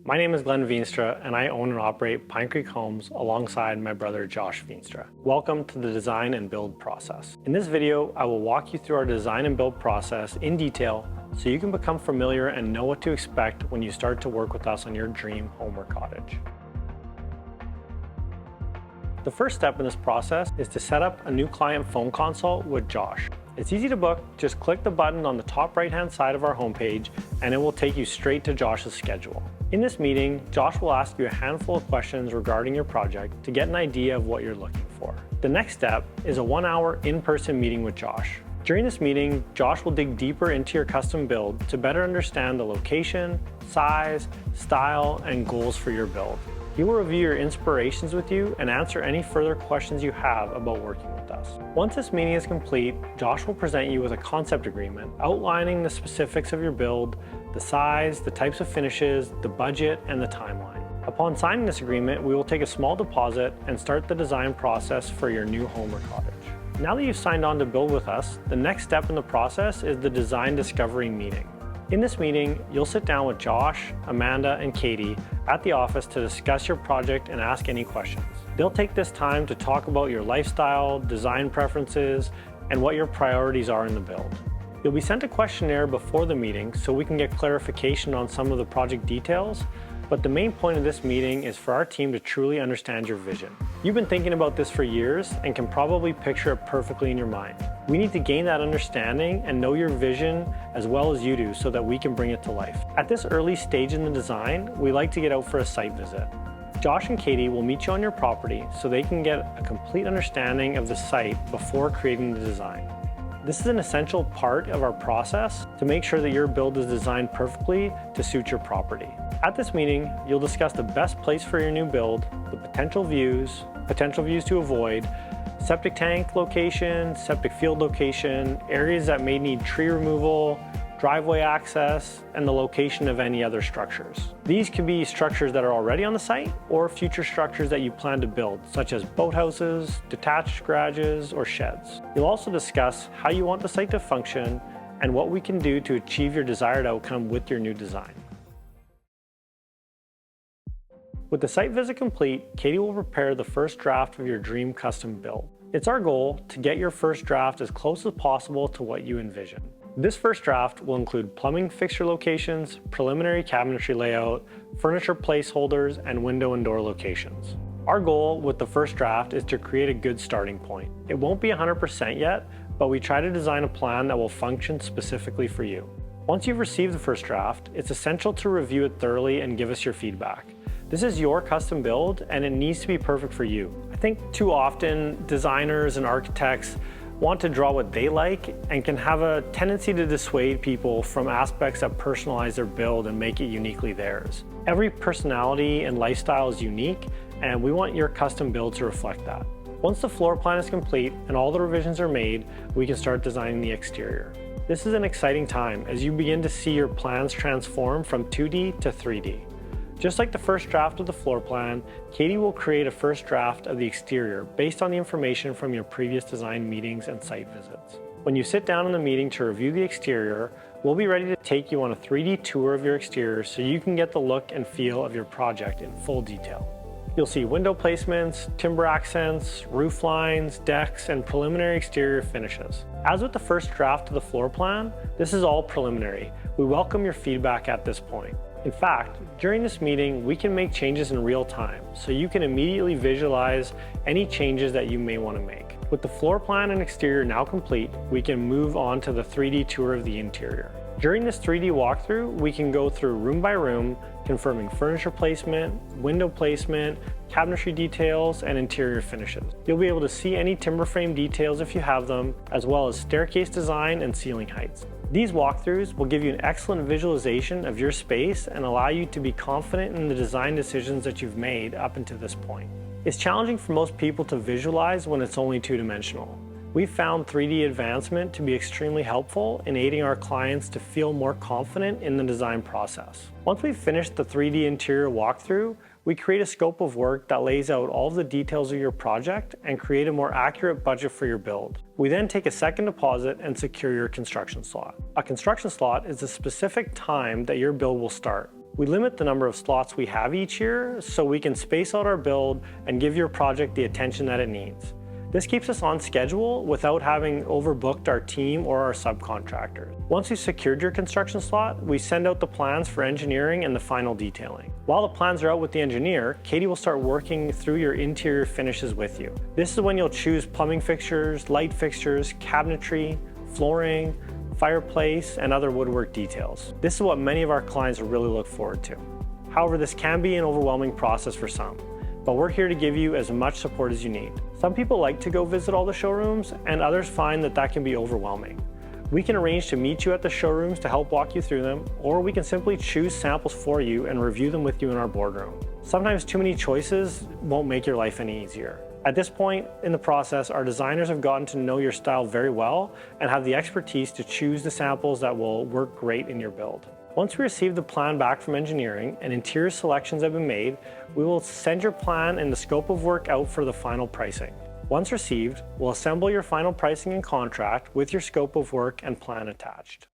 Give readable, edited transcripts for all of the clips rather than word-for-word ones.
My name is Glenn Veenstra, and I own and operate Pine Creek Homes alongside my brother Josh Veenstra. Welcome to the design and build process. In this video, I will walk you through our design and build process in detail so you can become familiar and know what to expect when you start to work with us on your dream home or cottage. The first step in this process is to set up a new client phone consult with Josh. It's easy to book. Just click the button on the top right-hand side of our homepage and it will take you straight to Josh's schedule. In this meeting, Josh will ask you a handful of questions regarding your project to get an idea of what you're looking for. The next step is a 1-hour in-person meeting with Josh. During this meeting, Josh will dig deeper into your custom build to better understand the location, size, style, and goals for your build. He will review your inspirations with you and answer any further questions you have about working with us. Once this meeting is complete, Josh will present you with a concept agreement outlining the specifics of your build, the size, the types of finishes, the budget, and the timeline. Upon signing this agreement, we will take a small deposit and start the design process for your new home or cottage. Now that you've signed on to build with us, the next step in the process is the design discovery meeting. In this meeting, you'll sit down with Josh, Amanda, and Katie at the office to discuss your project and ask any questions. They'll take this time to talk about your lifestyle, design preferences, and what your priorities are in the build. You'll be sent a questionnaire before the meeting so we can get clarification on some of the project details, but the main point of this meeting is for our team to truly understand your vision. You've been thinking about this for years and can probably picture it perfectly in your mind. We need to gain that understanding and know your vision as well as you do so that we can bring it to life. At this early stage in the design, we like to get out for a site visit. Josh and Katie will meet you on your property so they can get a complete understanding of the site before creating the design. This is an essential part of our process to make sure that your build is designed perfectly to suit your property. At this meeting, you'll discuss the best place for your new build, the potential views to avoid, septic tank location, septic field location, areas that may need tree removal, driveway access, and the location of any other structures. These can be structures that are already on the site or future structures that you plan to build, such as boathouses, detached garages, or sheds. You'll also discuss how you want the site to function and what we can do to achieve your desired outcome with your new design. With the site visit complete, Katie will prepare the first draft of your dream custom build. It's our goal to get your first draft as close as possible to what you envision. This first draft will include plumbing fixture locations, preliminary cabinetry layout, furniture placeholders, and window and door locations. Our goal with the first draft is to create a good starting point. It won't be 100% yet, but we try to design a plan that will function specifically for you. Once you've received the first draft, it's essential to review it thoroughly and give us your feedback. This is your custom build and it needs to be perfect for you. I think too often designers and architects want to draw what they like and can have a tendency to dissuade people from aspects that personalize their build and make it uniquely theirs. Every personality and lifestyle is unique and we want your custom build to reflect that. Once the floor plan is complete and all the revisions are made, we can start designing the exterior. This is an exciting time as you begin to see your plans transform from 2D to 3D. Just like the first draft of the floor plan, Katie will create a first draft of the exterior based on the information from your previous design meetings and site visits. When you sit down in the meeting to review the exterior, we'll be ready to take you on a 3D tour of your exterior so you can get the look and feel of your project in full detail. You'll see window placements, timber accents, roof lines, decks, and preliminary exterior finishes. As with the first draft of the floor plan, this is all preliminary. We welcome your feedback at this point. In fact, during this meeting, we can make changes in real time, so you can immediately visualize any changes that you may want to make. With the floor plan and exterior now complete, we can move on to the 3D tour of the interior. During this 3D walkthrough, we can go through room by room, confirming furniture placement, window placement, cabinetry details, and interior finishes. You'll be able to see any timber frame details if you have them, as well as staircase design and ceiling heights. These walkthroughs will give you an excellent visualization of your space and allow you to be confident in the design decisions that you've made up until this point. It's challenging for most people to visualize when it's only two-dimensional. We've found 3D advancement to be extremely helpful in aiding our clients to feel more confident in the design process. Once we've finished the 3D interior walkthrough, we create a scope of work that lays out all of the details of your project and create a more accurate budget for your build. We then take a second deposit and secure your construction slot. A construction slot is a specific time that your build will start. We limit the number of slots we have each year so we can space out our build and give your project the attention that it needs. This keeps us on schedule without having overbooked our team or our subcontractors. Once you've secured your construction slot, we send out the plans for engineering and the final detailing. While the plans are out with the engineer, Katie will start working through your interior finishes with you. This is when you'll choose plumbing fixtures, light fixtures, cabinetry, flooring, fireplace, and other woodwork details. This is what many of our clients really look forward to. However, this can be an overwhelming process for some, but we're here to give you as much support as you need. Some people like to go visit all the showrooms, and others find that can be overwhelming. We can arrange to meet you at the showrooms to help walk you through them, or we can simply choose samples for you and review them with you in our boardroom. Sometimes too many choices won't make your life any easier. At this point in the process, our designers have gotten to know your style very well and have the expertise to choose the samples that will work great in your build. Once we receive the plan back from engineering and interior selections have been made, we will send your plan and the scope of work out for the final pricing. Once received, we'll assemble your final pricing and contract with your scope of work and plan attached.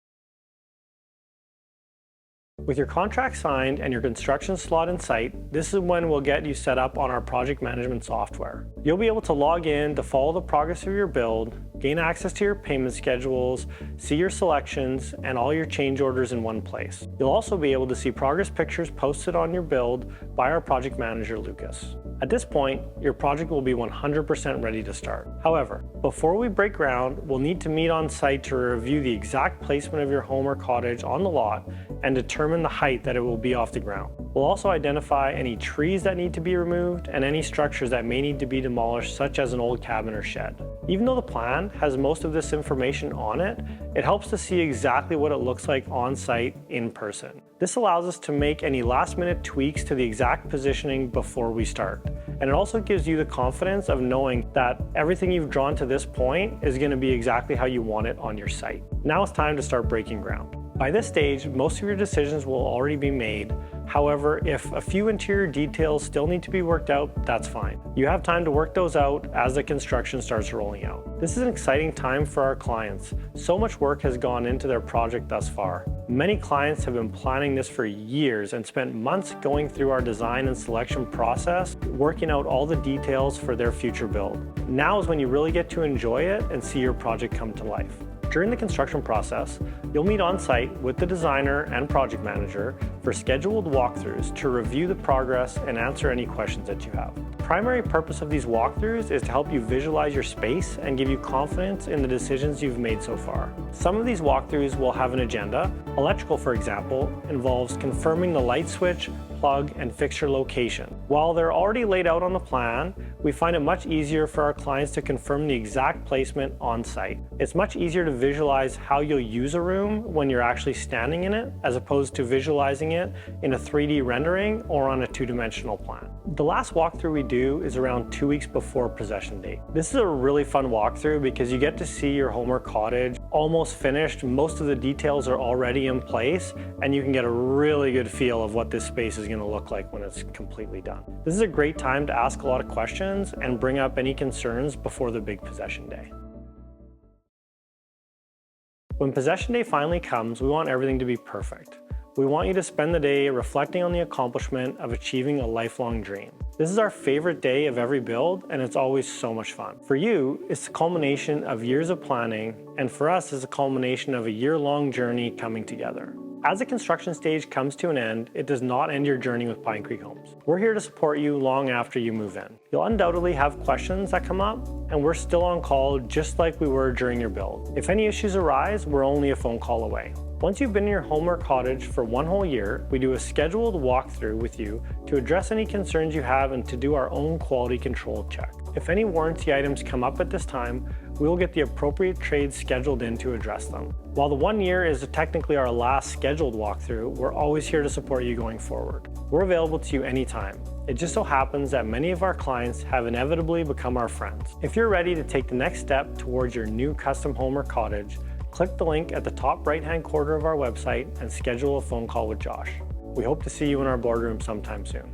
With your contract signed and your construction slot in sight, this is when we'll get you set up on our project management software. You'll be able to log in to follow the progress of your build, gain access to your payment schedules, see your selections, and all your change orders in one place. You'll also be able to see progress pictures posted on your build by our project manager, Lucas. At this point, your project will be 100% ready to start. However, before we break ground, we'll need to meet on site to review the exact placement of your home or cottage on the lot and determine the height that it will be off the ground. We'll also identify any trees that need to be removed and any structures that may need to be demolished, such as an old cabin or shed. Even though the plan has most of this information on it, it helps to see exactly what it looks like on site in person. This allows us to make any last-minute tweaks to the exact positioning before we start. And it also gives you the confidence of knowing that everything you've drawn to this point is going to be exactly how you want it on your site. Now it's time to start breaking ground. By this stage, most of your decisions will already be made. However, if a few interior details still need to be worked out, that's fine. You have time to work those out as the construction starts rolling out. This is an exciting time for our clients. So much work has gone into their project thus far. Many clients have been planning this for years and spent months going through our design and selection process, working out all the details for their future build. Now is when you really get to enjoy it and see your project come to life. During the construction process, you'll meet on site with the designer and project manager for scheduled walkthroughs to review the progress and answer any questions that you have. The primary purpose of these walkthroughs is to help you visualize your space and give you confidence in the decisions you've made so far. Some of these walkthroughs will have an agenda. Electrical, for example, involves confirming the light switch, plug, and fixture location. While they're already laid out on the plan, we find it much easier for our clients to confirm the exact placement on site. It's much easier to visualize how you'll use a room when you're actually standing in it, as opposed to visualizing it in a 3D rendering or on a two-dimensional plan. The last walkthrough we do is around 2 weeks before possession date. This is a really fun walkthrough because you get to see your home or cottage almost finished. Most of the details are already in place, and you can get a really good feel of what this space is going to look like when it's completely done. This is a great time to ask a lot of questions and bring up any concerns before the big possession day. When possession day finally comes, we want everything to be perfect. We want you to spend the day reflecting on the accomplishment of achieving a lifelong dream. This is our favorite day of every build, and it's always so much fun. For you, it's the culmination of years of planning, and for us, it's a culmination of a year-long journey coming together. As the construction stage comes to an end, it does not end your journey with Pine Creek Homes. We're here to support you long after you move in. You'll undoubtedly have questions that come up, and we're still on call just like we were during your build. If any issues arise, we're only a phone call away. Once you've been in your home or cottage for 1 whole year, we do a scheduled walkthrough with you to address any concerns you have and to do our own quality control check. If any warranty items come up at this time, we will get the appropriate trades scheduled in to address them. While the 1 year is technically our last scheduled walkthrough, we're always here to support you going forward. We're available to you anytime. It just so happens that many of our clients have inevitably become our friends. If you're ready to take the next step towards your new custom home or cottage, click the link at the top right-hand corner of our website and schedule a phone call with Josh. We hope to see you in our boardroom sometime soon.